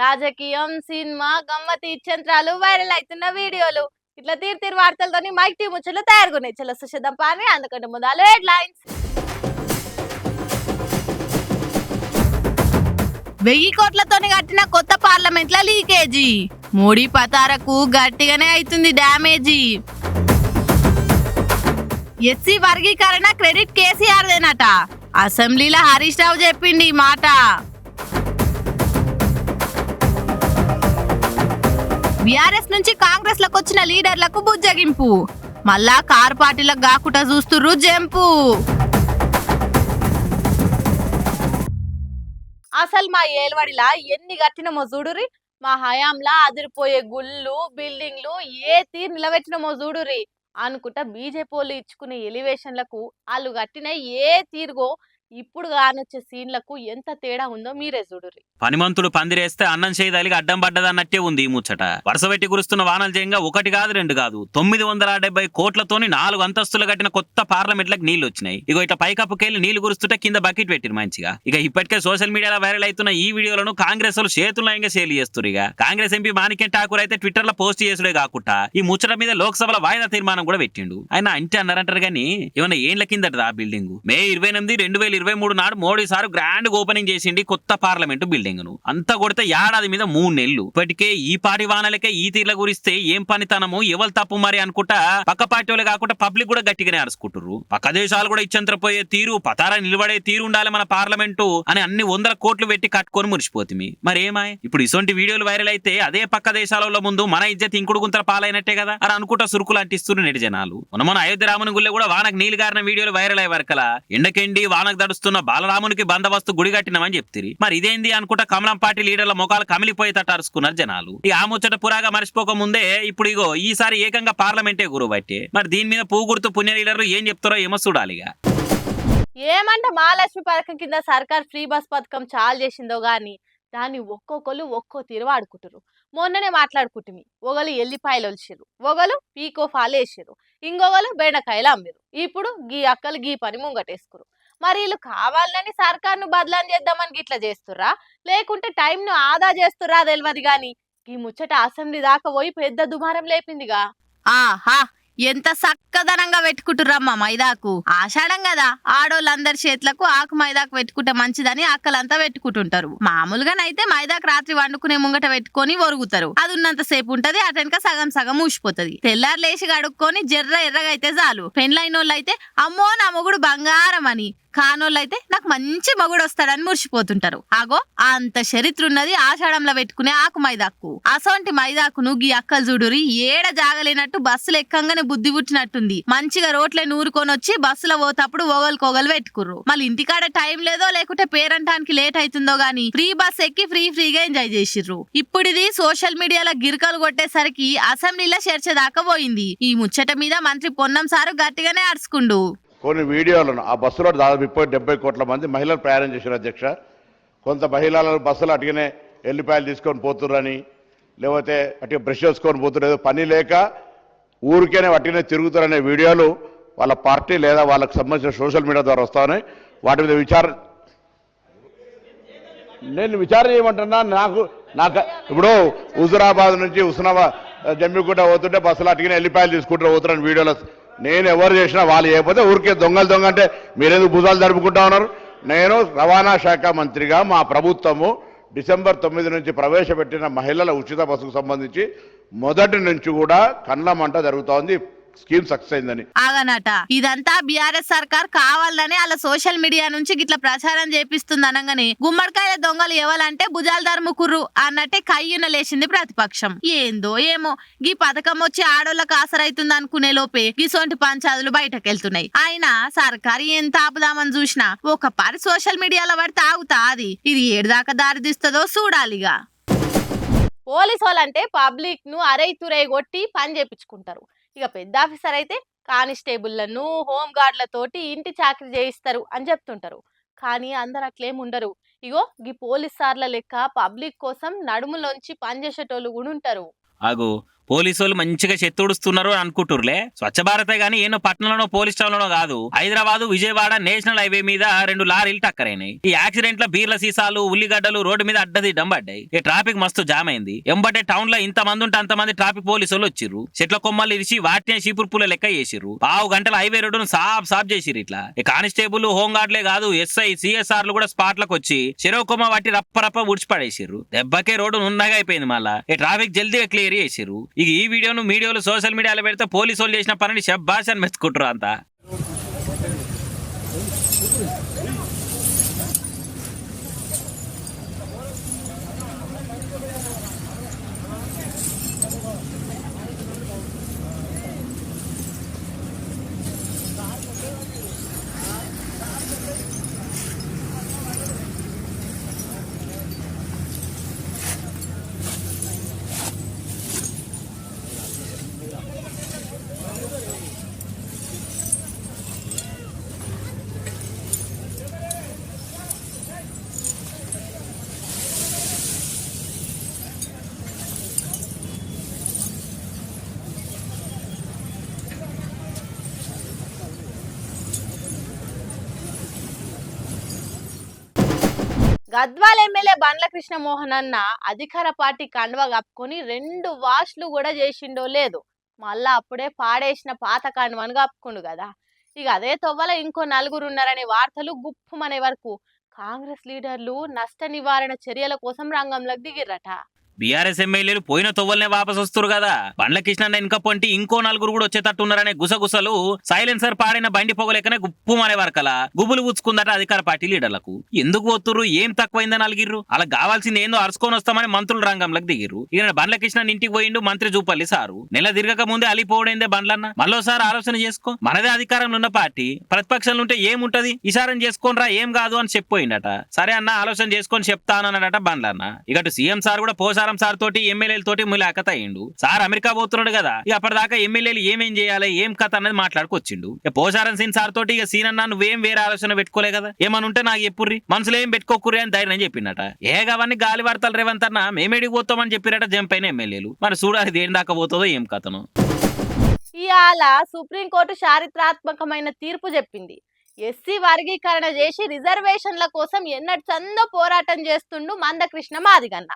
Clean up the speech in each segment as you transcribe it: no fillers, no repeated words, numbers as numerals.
రాజకీయం, cinema, గమ్మతి ఇచ్చంత్రాలు, viral అవుతున్న వీడియోలు ఇట్లా తీరు వార్తలతోని మైక్ టీ ముచ్చట్లు తయారుగున్నాయి. చలో సుషేద్దాం పాని అందుకంటే ముందాలు హెడ్లైన్స్. 1000 కోట్లతోని కట్టిన కొత్త పార్లమెంట్ల లీకేజీ, మోడీ పతారకు గట్టిగానే అవుతుంది డ్యామేజీ. ఎస్సీ వర్గీకరణ క్రెడిట్ కేసీఆర్ దేనట, అసెంబ్లీలో హరీష్ రావు చెప్పింది ఈ మాట. బీఆర్ఎస్ నుంచి కాంగ్రెస్ లకు వచ్చిన లీడర్లకు బుజ్జగింపు, మళ్ళా కారు పార్టీలకు గాకుట చూస్తుర్రు జంపు. అసలు మా ఏల్వడిలా ఎన్ని కట్టినమో చూడురి, మా హయాంలా అదిరిపోయే గుళ్ళు బిల్డింగ్లు ఏ తీరు నిలబెట్టినమో చూడురి అనుకుంటా బీజేపీ వాళ్ళు ఇచ్చుకునే ఎలివేషన్లకు వాళ్ళు కట్టిన ఏ తీరుగో ఇప్పుడు కానొచ్చే సీన్లకు ఎంత తేడా ఉందో మీరే చూడురి. పనిమంతుడు పందిరేస్తే అన్నం చేయదాలికి అడ్డం పడ్డదన్నట్టే ఉంది ఈ ముచ్చట. వరుస పెట్టి కురుస్తున్న వానలు చేయంగా 1 కాదు 2 కాదు 970 కోట్లతోని 4 అంతస్తులు కట్టిన కొత్త పార్లమెంట్లకు నీళ్లు వచ్చినాయి. ఇగో ఇట్లా పైకప్పుకెళ్లి నీళ్లు కురుస్తుంటే కింద బకెట్ పెట్టిరు మంచిగా. ఇక ఇప్పటికే సోషల్ మీడియాలో వైరల్ అవుతున్న ఈ వీడియోలను కాంగ్రెస్ వాళ్ళు చేతుల్లో షేర్ చేస్తారు. ఇక కాంగ్రెస్ ఎంపీ మాణిక్యం ఠాకూర్ అయితే ట్విట్టర్ లో పోస్ట్ చేసుడే కాకుండా ఈ ముచ్చట మీద లోక్సభలో వాయిదా తీర్మానం కూడా పెట్టిండు. ఆయన అంటే అన్నారంటారు కానీ ఏమన్నా ఏండ్ల కిందట ఆ బిల్డింగ్ మే 28, 2023 నాడు మోడీ సార్ గ్రాండ్ ఓపెనింగ్ చేసిండి కొత్త పార్లమెంటు బిల్డింగ్ ను. అంతా కొడితే ఏడాది మీద 3 నెలలు. ఇప్పటికే ఈ పార్టీ వానలకే ఈ తీర్ల గురిస్తే ఏం పనితనము ఎవరు తప్పు మరి అనుకుంటా పక్క పార్టీ వాళ్ళు కాకుండా పబ్లిక్ కూడా గట్టిగానే అరుచుకుంటారు. పక్క దేశాలు కూడా ఇచ్చంతరపోయే తీరు పతారా నిలబడే తీరు ఉండాలి మన పార్లమెంటు అని అన్ని 100 కోట్లు పెట్టి కట్టుకొని మురిసిపోతుంది. మరి ఏమాయ్ ఇప్పుడు ఇసొంటి వీడియోలు వైరల్ అయితే అదే పక్క దేశాలలో ముందు మన ఇజ్జత్ ఇంకుడు గుంతల పాలైనట్టే కదా అని అనుకుంటా సురుకులు అంటిస్తున్నారు నెటి జనాలు. మన అయోధ్య రాముని గుళ్ళే కూడా వానకు నీళ్ళు గారిన వీడియోలు వైరల్ అయ్యే వరకలా ఎండకెండి వానకు దడుస్తున్న బాలరామునికి బందోబస్తు గుడి కట్టినామని చెప్తిరి. మరి ఇదేంది అనుకుంటా కమలం పార్టీ లీడర్ల ముఖాలు కమిలిపోయేటట్టు అరుచుకున్నారు జనాలు. ఈ ఆ ముచ్చట పురాగా మర్చిపోక ముందే ఇప్పుడు ఇగో ఈసారి ఏకంగా పార్లమెంటే గురువు బట్టే. మరి దీని మీద పువ్వు గుర్తు పుణ్య లీడర్లు ఏం చెప్తారో ఏమో చూడాలిగా. ఏమంటే మహాలక్ష్మి పథకం కింద సర్కార్ ఫ్రీ బస్ పథకం చాలు చేసిందో గాని దాన్ని ఒక్కొక్కరు ఒక్కో తీరు వాడుకుంటారు. మొన్ననే మాట్లాడుకుంటుంది, ఒకరు ఎల్లిపాయలు ఒలిసిరు, ఒకరు పీకో ఫాలు వేసిరు, ఇంకొకరు బెండకాయలు అమ్మిరు. ఇప్పుడు గీ అక్కలు గీ పని ముంగటేసుకురు. మరి వీళ్ళు కావాలని సర్కార్ను బదలాం చేద్దామని ఇట్లా చేస్తుర్రా లేకుంటే టైంను ఆదా చేస్తుర్రా తెలియదు గాని ఈ ముచ్చట అసెంబ్లీ దాకా పోయి పెద్ద దుమారం లేపిందిగా. ఆహా ఎంత చక్కదనంగా పెట్టుకుంటుర్రమ్మా మైదాకు. ఆషాఢం కదా, ఆడోళ్ళందరి చేతులకు ఆకు మైదాకు పెట్టుకుంటే మంచిదని అక్కలంతా పెట్టుకుంటుంటారు. మామూలుగానైతే మైదాకు రాత్రి వండుకునే ముంగట పెట్టుకొని ఒరుగుతారు. అది ఉన్నంత సేపు ఉంటది, అటెనక సగం సగం ఊసిపోతది. తెల్లారు లేచి కడుక్కొని ఎర్రగా అయితే చాలు. పెండ్లైనోళ్ళు అయితే అమ్మో నా మొగుడు బంగారం అని, కానోళ్ళైతే నాకు మంచి మొగుడు వస్తాడని మురిసిపోతుంటారు. ఆగో అంత చరిత్ర ఉన్నది ఆషాఢంలో పెట్టుకునే ఆకు మైదాకు. అసొంటి మైదాకును గీ అక్కలు చూడురి ఏడ జాగలేనట్టు బస్సులు ఎక్కంగానే బుద్ధి పుట్టినట్టుంది. మంచిగా రోట్లే నూరుకొని వచ్చి బస్సులో పోతప్పుడు ఒకలు పెట్టుకుర్రు. మళ్ళీ ఇంటికాడ టైం లేదో లేకుంటే పేరంటానికి లేట్ అవుతుందో గానీ ఫ్రీ బస్ ఎక్కి ఫ్రీగా ఎంజాయ్ చేసిర్రు. ఇప్పుడు ఇది సోషల్ మీడియాలో గిరికలు కొట్టేసరికి అసెంబ్లీలో చర్చదాకా పోయింది. ఈ ముచ్చట మీద మంత్రి పొన్నం సారు గట్టిగానే అరుచుకుండు. కొన్ని వీడియోలను ఆ బస్సులో దాదాపు 70 కోట్ల మంది మహిళలు ప్రయాణం చేశారు అధ్యక్ష. కొంత మహిళలు బస్సులు అటుగానే ఎల్లిపాయలు తీసుకొని పోతుర్రని, లేకపోతే అటు బ్రష్ చేసుకొని పోతున్నారు, పని లేక ఊరికేనే అటుగానే తిరుగుతారనే వీడియోలు వాళ్ళ పార్టీ లేదా వాళ్ళకు సంబంధించిన సోషల్ మీడియా ద్వారా వస్తాయి. వాటి మీద నేను విచారణ చేయమంటున్నా. నాకు ఇప్పుడు హుజురాబాద్ నుంచి ఉస్నాబాద్ జమ్మిగుట్ట పోతుంటే బస్సులు అటుగానే ఎల్లిపాయలు తీసుకుంటారు పోతున్నారని వీడియోలు. నేను ఎవరు చేసినా వాళ్ళు చేయకపోతే ఊరికే దొంగ అంటే మీరేందుకు భుజాలు జరుపుకుంటా ఉన్నారు? నేను రవాణా శాఖ మంత్రిగా మా ప్రభుత్వము డిసెంబర్ 9 నుంచి ప్రవేశపెట్టిన మహిళల ఉచిత బస్సుకు సంబంధించి మొదటి నుంచి కూడా కళ్ళ మంట జరుగుతోంది. స్కీమ్ సక్సెస్ అయిందని ఆగనట. ఇదంతా బీఆర్ఎస్ సర్కార్ కావాలని అలా సోషల్ మీడియా నుంచి గిట్లా ప్రచారం చేపిస్తుంది అనగానే గుమ్మడికాయల దొంగలు ఎవలంటే భుజాలు ధర్ముకుర్రు అన్నట్టే కయ్యున లేచింది ప్రతిపక్షం. ఏందో ఏమో గీ పథకం వచ్చి ఆడోళ్ళకు ఆసరైతుంది అనుకునే లోపే గిసొంటి పంచాదులు బయటకెళ్తున్నాయి. అయినా సర్కారు ఎంత ఆపుదామని చూసినా ఒక పరి సోషల్ మీడియాలో పడితే ఆగుతా అది. ఇది ఏడుదాకా దారితీస్తుందో చూడాలిగా. పోలీసు వాళ్ళంటే పబ్లిక్ ను అరైతురై కొట్టి పని చేపించుకుంటారు. ఇక పెద్ద ఆఫీసర్ అయితే కానిస్టేబుళ్లను హోం గార్డులతోటి ఇంటి చాకరీ చేయిస్తారు అని చెప్తుంటారు. కానీ అందరు అట్లేం ఉండరు. ఇగో గీ పోలీస్ సార్ల లెక్క పబ్లిక్ కోసం నడుములోంచి పనిచేసేటోళ్ళు కూడా ఉంటారు. ఆగు పోలీసులు మంచిగా చెత్తుడుస్తున్నారు అనుకుంటుర్లే. స్వచ్ఛ భారతే గానీ ఏనో పట్టణంలోనో పోలీస్ స్టేషన్ లోనో కాదు, హైదరాబాద్ విజయవాడ నేషనల్ హైవే మీద 2 లారీలు టక్కరైనాయి. ఈ యాక్సిడెంట్ లో బీర్ల సీసాలు ఉల్లిగడ్డలు రోడ్డు మీద అడ్డదిడ్డం పడ్డాయి. ఈ ట్రాఫిక్ మస్తు జామ్ అయింది. ఎంబటే టౌన్ లో ఇంత మంది ఉంటే అంతమంది ట్రాఫిక్ పోలీసులు వచ్చిర్రు. చెట్ల కొమ్మలు ఇరిచి వాటిని చీపురు పూల లెక్క చేసిర్రు. 5 గంటల హైవే రోడ్డును సాఫ్ చేసిర్రు. ఇట్లా ఈ కానిస్టేబుల్ హోంగార్డ్లే కాదు, ఎస్ఐ సిఎస్ఆర్లు కూడా స్పాట్లకు వచ్చి చెరవ కొమ్మ వాటి రప్ప ఉడిచిపడేసిర్రు. దెబ్బకే రోడ్డు నున్నగా అయిపోయింది. మళ్ళా ఈ ట్రాఫిక్ జల్దీగా క్లియర్ చేసిర్రు. ఇక ఈ వీడియోను మీడియాలో సోషల్ మీడియాలో పెడితే పోలీసు వాళ్ళు చేసిన పనిని శబ్బాష్ అని మెచ్చుకుంటారు అంతా. గద్వాల్ ఎమ్మెల్యే బండ్ల కృష్ణమోహన్ అన్న అధికార పార్టీ కండువా కప్పుకొని 2 వాష్లు కూడా చేసిండో లేదు, మళ్ళా అప్పుడే పాడేసిన పాత కండువాను కప్పుకుండు కదా. ఇక అదే తొవ్వల ఇంకో 4 ఉన్నారనే వార్తలు గుప్పుమనే వరకు కాంగ్రెస్ లీడర్లు నష్ట నివారణ చర్యల కోసం రంగంలోకి దిగిర్రట. బీఆర్ఎస్ ఎమ్మెల్యేలు పోయిన తొవ్వలనే వాపస్ వస్తారు కదా. బండ్ల కృష్ణ ఇంకా పొంటి ఇంకో 4 కూడా వచ్చేటట్టున్నారనే గుసగుసలు సైలెన్సర్ పాడిన బండి పొగలేకనే గుప్పుమనే వరకలా గుబులు ఉచ్చుకుందట అధికార పార్టీ లీడర్లకు. ఎందుకు పోతుర్రు, ఏం తక్కువైందని అలిగిర్రు. అలా కావాల్సింది ఏందో అరుచుకొని వస్తామని మంత్రులు రంగంలోకి దిగిర్రు. ఈయన బండ్ల కృష్ణ ఇంటికి పోయిండు మంత్రి జూపల్లి సారు. నెల తిరగక ముందే అలిపోవడైందే బండ్లన్న. మళ్ళోసారి ఆలోచన చేసుకో, మనదే అధికారంలో ఉన్న పార్టీ, ప్రతిపక్షంలో ఉంటే ఏముంటది, ఈసారం చేసుకోనరా ఏం కాదు అని చెప్పిపోయిండట. సరే అన్న ఆలోచన చేసుకొని చెప్తానన్నాడట బండ్లన్న. ఇక సీఎం సార్ కూడా పోసారం సార్ తోటి ఎమ్మెల్యేల తోటి ములాఖత్ అయ్యిండు. సార్ అమెరికా పోతున్నాడు కదా, ఇక అప్పటిదాకా ఎమ్మెల్యేలు ఏమేం చేయాలి ఏం కథ అన్నది మాట్లాడుకొచ్చిండు. ఇక పోసారం సీన్ సార్ తోటి ఇక సీన్ అన్నా నువ్వేం వేరే ఆలోచన పెట్టుకోలే కదా, ఏమని ఉంటే నాకు చెప్పుర్రి, మనసులో ఏం పెట్టుకోకుర్రి అని ధైర్యం చెప్పిండట. ఏగవన్నీ గాలి వార్తలు రేవంత్ అన్న మేమేడికి పోతామని చెప్పిరట జంపైన ఎమ్మెల్యేలు. మరి చూడాలి దేని దాకా పోతుందో ఏం కథను. ఇవాళ సుప్రీంకోర్టు చారిత్రాత్మకమైన తీర్పు చెప్పింది. ఎస్సీ వర్గీకరణ చేసి రిజర్వేషన్ల కోసం ఎన్నటి చందో పోరాటం చేస్తుండు మందకృష్ణ మాదిగన్న.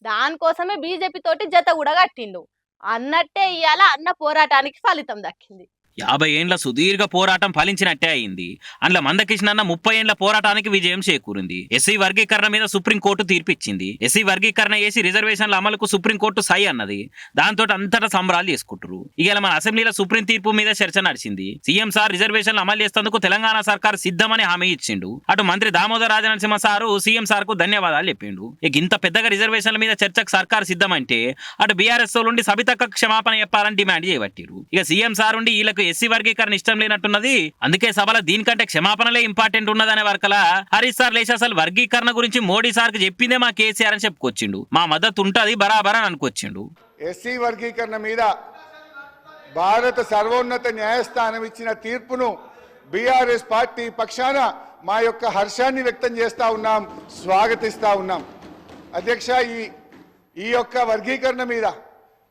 దానికోసమే బీజేపీ తోటి జత కూడా కట్టిండు. అన్నట్టే ఇవాళ అన్న పోరాటానికి ఫలితం దక్కింది. 50 ఏండ్ల సుదీర్ఘ పోరాటం ఫలించినట్టే అయింది. అందులో మందకృష్ణన్న 30 ఏండ్ల పోరాటానికి విజయం చేకూరింది. ఎస్సీ వర్గీకరణ మీద సుప్రీంకోర్టు తీర్పిచ్చింది. ఎస్సీ వర్గీకరణ చేసి రిజర్వేషన్ల అమలుకు సుప్రీంకోర్టు సై అన్నది. దాంతో అంతటా సంబరాలు చేసుకుంటారు. ఇక మన అసెంబ్లీలో సుప్రీం తీర్పు మీద చర్చ నడిచింది. సీఎం సార్ రిజర్వేషన్లు అమలు చేసేందుకు తెలంగాణ సర్కార్ సిద్ధమని హామీ ఇచ్చిండు. అటు మంత్రి Damodar Rajanarasimha sir CM sir కు ధన్యవాదాలు చెప్పిండు. ఇక ఇంత పెద్దగా రిజర్వేషన్ల మీద చర్చకు సర్కార్ సిద్ధమంటే అటు బీఆర్ఎస్ నుండి సబితక్క క్షమాపణ చెప్పాలని డిమాండ్ చేయబట్టిరు. ఇక సీఎం సార్ ఉండి వీళ్ళకు ఎస్సీ వర్గీకరణ ఇష్టం లేనట్టున్నది, అందుకే సభలో దీనికంటే క్షమాపణలే ఇంపార్టెంట్ ఉన్నదనే వరకలా హరీష్ సార్ లేచి అసలు వర్గీకరణ గురించి మోడీ సార్ కి చెప్పిందే మా కేసీఆర్ అని చెప్పుకొచ్చిండు. మా మద్దతు ఉంటది బరాబర్ అని అనుకొచ్చిండు. ఎస్సీ వర్గీకరణ మీద భారత సర్వోన్నత న్యాయస్థానం ఇచ్చిన తీర్పును బీఆర్ఎస్ పార్టీ పక్షాన మా యొక్క హర్షాన్ని వ్యక్తం చేస్తా ఉన్నాం, స్వాగతిస్తా ఉన్నాం. అధ్యక్ష, ఈ యొక్క వర్గీకరణ మీద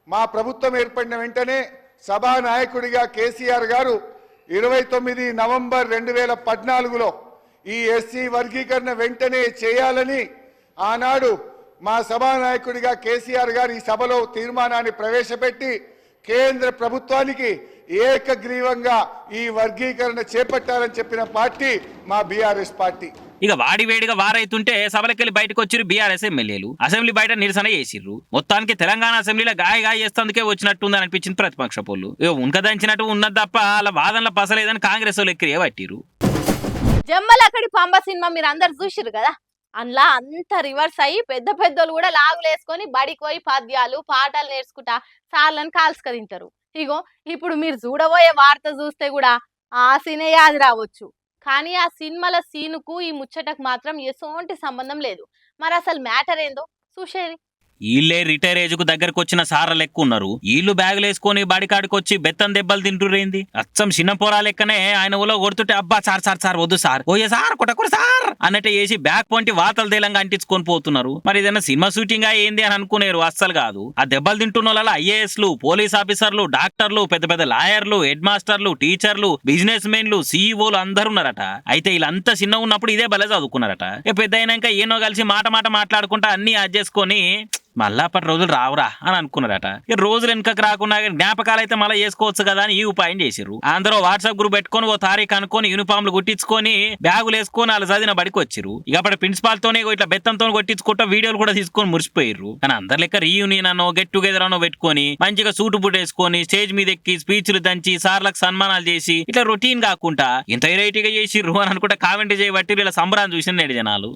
మా ప్రభుత్వం ఏర్పడిన వెంటనే సభానాయకుడిగా కేసీఆర్ గారు 29 నవంబర్ 2014లో ఈ ఎస్సీ వర్గీకరణ వెంటనే చేయాలని ఆనాడు మా సభానాయకుడిగా కేసీఆర్ గారు ఈ సభలో తీర్మానాన్ని ప్రవేశపెట్టి కేంద్ర ప్రభుత్వానికి ఏకగ్రీవంగా ఈ వర్గీకరణ చేపట్టాలని చెప్పిన పార్టీ మా బీఆర్ఎస్ పార్టీ. ఇక వాడి వేడిగా వారైతుంటే సభలకెళ్ళి బయటకు వచ్చిరు బీఆర్ఎస్ ఎమ్మెల్యేలు. అసెంబ్లీ బయట నిరసన చేసిర్రు. మొత్తానికి తెలంగాణ అసెంబ్లీలో గాయ చేస్తందుకే వచ్చినట్టుందని అనిపించింది ప్రతిపక్ష పోలు. ఉనకదంచినట్టు ఉన్నది తప్ప అలా వాదనలో పసలేదని కాంగ్రెస్ వాళ్ళు ఎక్కిరే పట్టిరు. జమ్మలక్కడి పంబ సినిమా మీరు అందరు చూసిరు కదా, అందులో అంత రివర్స్ అయ్యి పెద్ద పెద్దోళ్ళు కూడా లాగులేసుకొని బడికి పోయి పద్యాలు పాటలు నేర్చుకుంటా సార్లను కాల్చుక తింటారు. ఇగో ఇప్పుడు మీరు చూడబోయే వార్త చూస్తే కూడా ఆ సీనే యాది రావచ్చు. కానీ ఆ సినిమాల సీనుకు ఈ ముచ్చటకు మాత్రం ఎసోంటి సంబంధం లేదు. మరి అసలు మ్యాటర్ ఏందో చూసేది. వీళ్ళే రిటైర్ ఏజ్ కు దగ్గరకు వచ్చిన సార లెక్క ఉన్నారు. వీళ్ళు బ్యాగులు వేసుకొని బడికాడికి వచ్చి బెత్తం దెబ్బలు తింటురేంది. అచ్చం చిన్న పోరా లెక్కనే ఆయన ఊలో కొడుతుంటే అబ్బా సార్ సార్ సార్ వద్దు సార్ ఓయే సార్ కొట్టకూర సార్ అన్నట్టే చేసి బ్యాగ్ పొంటి వాతలు తేలంగా అంటించుకొని పోతున్నారు. మరి ఏదైనా సినిమా షూటింగ్ ఏంది అని అనుకునేరు. అస్సలు కాదు. ఆ దెబ్బలు తింటున్న వాళ్ళ ఐఏఎస్లు, పోలీస్ ఆఫీసర్లు, డాక్టర్లు, పెద్ద పెద్ద లాయర్లు, హెడ్ మాస్టర్లు, టీచర్లు, బిజినెస్ మెన్లు, సీఈఓలు అందరు ఉన్నారట. అయితే వీళ్ళంతా చిన్న ఉన్నప్పుడు ఇదే బలే చదువుకున్నారట. పెద్ద అయినాక ఏనో కలిసి మాట మాట్లాడుకుంటా అన్ని యాడ్ చేసుకొని మళ్ళా అప్పటి రోజులు రావురా అని అనుకున్నారట. రోజులు వెనకకు రాకుండా జ్ఞాపకాలు అయితే మళ్ళీ చేసుకోవచ్చు కదా అని ఈ ఉపాయం చేసిర్రు. అందరూ వాట్సాప్ గ్రూప్ పెట్టుకొని ఓ తారీఖు అనుకొని యూనిఫామ్లు కుట్టించుకొని బ్యాగులు వేసుకొని వాళ్ళు చదివిన బడికి వచ్చిర్రు. ఇక అప్పుడు ప్రిన్సిపాల్ తోనే ఇట్లా బెత్తంతో కొట్టించుకుంటా వీడియోలు కూడా తీసుకొని మురిసిపోయారు. కానీ అందరి లెక్క రీయూనియన్ అనో గెట్ టుగెదర్ అనో పెట్టుకొని మంచిగా సూటు బుట్ వేసుకొని స్టేజ్ మీద ఎక్కి స్పీచ్లు దంచి సార్లకు సన్మానాలు చేసి ఇట్లా రొటీన్ కాకుండా ఇంత వెరైటీగా చేసిర్రు అని అనుకుంటా కామెంట్ చేయబట్టి ఇలా సంబరాన్ని చూసిన నేడు జనాలు.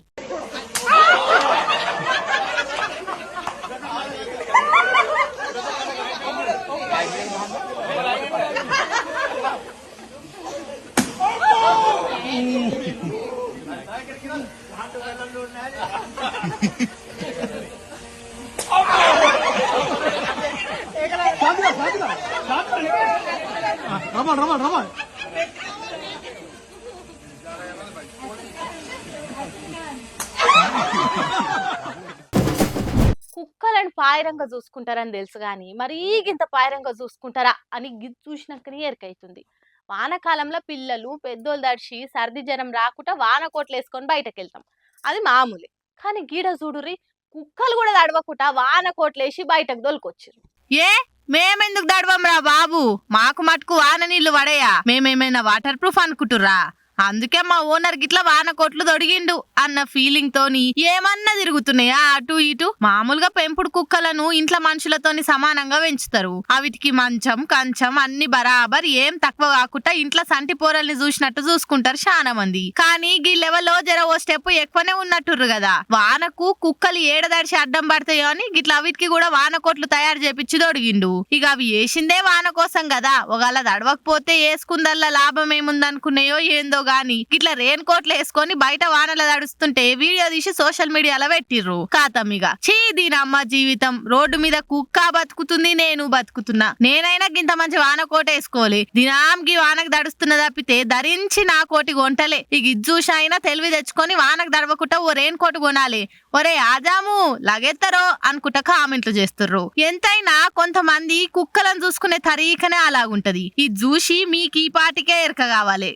కుక్కలను పాయరంగా చూసుకుంటారని తెలుసు గాని మరి ఇంత పాయరంగా చూసుకుంటారా అని గిది చూసినాకనే ఎరకైతుంది. వానకాలంలో పిల్లలు పెద్దోళ్ళు దడిచి సర్ది జనం రాకుండా వానకోట్లు వేసుకొని బయటకు వెళ్తాం, అది మామూలే. కానీ గీడ చూడుర్రి, కుక్కలు కూడా దడవకుండా వానకోట్లు వేసి బయటకు దొలుకొచ్చిర్రు. ఏ మేమెందుకు దడవం రా బాబు, మాకు మటుకు వాన నీళ్లు పడయా, మేమేమైనా వాటర్ ప్రూఫ్ అనుకుంటుర్రా? అందుకే మా ఓనర్ గిట్లా వాన కొట్లు దొడిగిండు అన్న ఫీలింగ్ తోని ఏమన్నా తిరుగుతున్నాయా అటు ఇటు. మామూలుగా పెంపుడు కుక్కలను ఇంట్లో మనుషులతోని సమానంగా పెంచుతారు. అవిటికి మంచం కంచం అన్ని బరాబర్ ఏం తక్కువ కాకుండా ఇంట్లో సంటి పోరల్ని చూసినట్టు చూసుకుంటారు చాలా మంది. కానీ గీ లెవెల్లో జర ఓ స్టెప్ ఎక్కువనే ఉన్నట్టుర్రు కదా. వానకు కుక్కలు ఏడదడిచి అడ్డం పడతాయో అని గిట్లా అవిటికి కూడా వాన కొట్లు తయారు చేపించి దొడిగిండు. ఇక అవి వేసిందే వాన కోసం కదా, ఒకవేళ దడవకపోతే వేసుకుందల్లా లాభం ఏముందనుకున్నాయో ఏందో గాని ఇట్లా రెయిన్ కోట్లు వేసుకొని బయట వానల తడుస్తుంటే వీడియో తీసి సోషల్ మీడియాలో పెట్టిర్రు. కాతమిగా చీ దీని అమ్మ జీవితం, రోడ్డు మీద కుక్క బతుకుతుంది నేను బతుకుతున్నా, నేనైనా గింత మంచి వాన కోట వేసుకోవాలి, దినాంకి వానకు దడుస్తున్న తప్పితే ధరించి నా కోటి కొంటలే. ఇక ఇజ్జూష అయినా తెలివి తెచ్చుకొని వానకు దడవకుండా ఓ రెయిన్ కోట్ కొనాలి. ఒరే ఆజాము లగెత్తరో అనుకుంటా కామెంట్లు చేస్తుర్రు. ఎంతైనా కొంతమంది కుక్కలను చూసుకునే తరీకనే అలాగుంటది. ఇది చూసి మీకు ఈ పాటికే ఎరక కావాలి.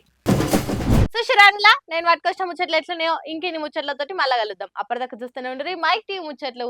సుశిరానిలా నేను పట్టుకొచ్చిన ముచ్చట్లు ఎట్లున్నాయో ఇంకెన్ని ముచ్చట్లతోటి మళ్ళా కలుద్దాం. అప్పటిదాకా చూస్తూనే ఉండరు మైక్ టీవీ ముచ్చట్లు.